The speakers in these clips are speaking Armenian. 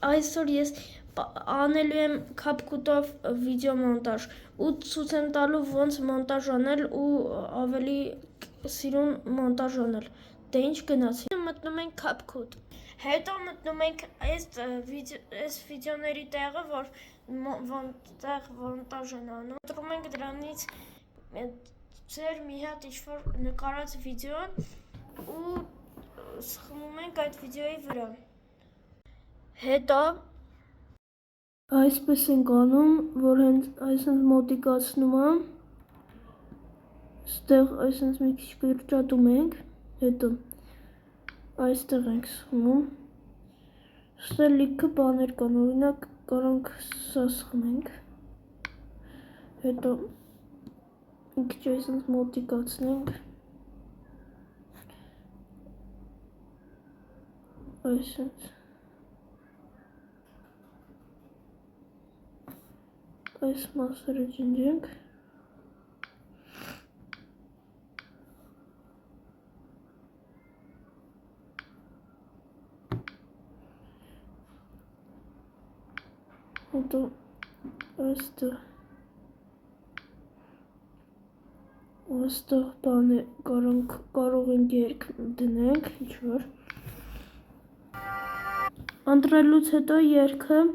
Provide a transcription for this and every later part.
Այսօր ես անելու եմ CapCut-ով վիդեո մոնտաժ ու ցույց եմ տալու ոնց մոնտաժ անել ու ավելի սիրուն մոնտաժ անել։ Դե ինչ գնացի։ Մտնում ենք CapCut։ Հետո մտնում ենք այս վիդեոների տեղը, որտեղ մոնտաժ են անում։ Ընտրում ենք դրանից ձեր մի հատ ինչ-որ նկարած վիդեոն ու սխմում ենք այդ վիդեոյի վրա։ Հետո այսպես ենք անում, որ հենց այսպես մոտիկացնում եմ, ստեղ այսպես մի քիչ կրճատում ենք, հետո այստեղ ենք սխմում, ստեղ լիքը բաներ կան, օրինակ կարանք սա սխմենք, հետո մի քիչ այսպես մոտիկացնենք, այսպես այս մասերը ջնջենք, հետո այստեղ բան է, կարող ենք երկ դնենք, ինչ-որ ընտրելուց հետո երգը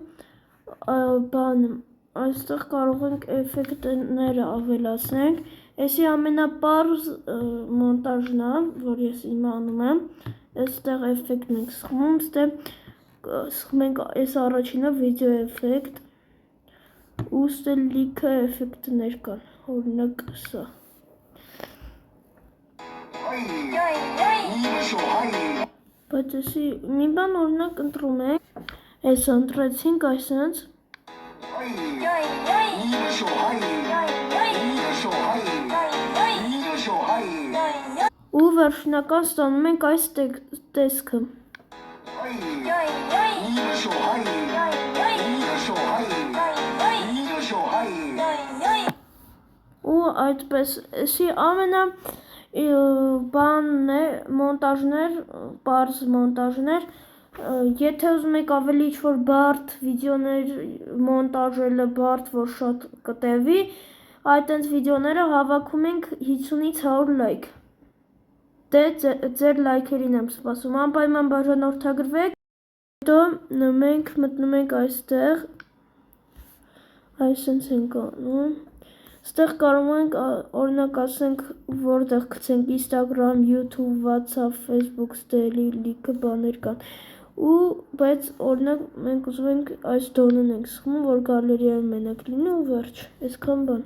բան այստեղ կարող ենք էֆեկտները ավելացնենք, այսի ամենապարզ մոնտաժն է, որ ես իմանում եմ, այստեղ էֆեկտն ենք սխմում, սխմենք այս առաջինը վիդեո էֆեկտ, ու ստեղ լիքը էֆեկտներ կան, օրինակ սա։ Բայց այսի մի բան օրինակ ընտրում ենք, այս ընտրեցինք այսենց, ու վերջնական ստանում ենք այս տեսքը։ Ու այդպես, այսի ամենա բանն է, մոնտաժներ, պարզ մոնտաժներ, եթե ուզում եք ավելի ինչ-որ բարդ վիդեոներ մոնտաժելը բարդ, որ շատ կտևի, այտենց վիդեոները հավաքում ենք 50-ից 100 լայք։ Դե ձեր լայքերին եմ սպասում, անպայման բաժանորդագրվեք, հետո մենք մտնում ենք այստեղ, այսենց ենք անում, ստեղ կարող ենք օրինակ ասենք որտեղ գցենք Instagram, YouTube, WhatsApp, Facebook, ստելի լիքը բաներ կան, ու բայց օրինակ մենք ուզում ենք այս դոնեն ենք սխմում, որ գալերիայում մենակ լինի ու վերջ, այսքան բան։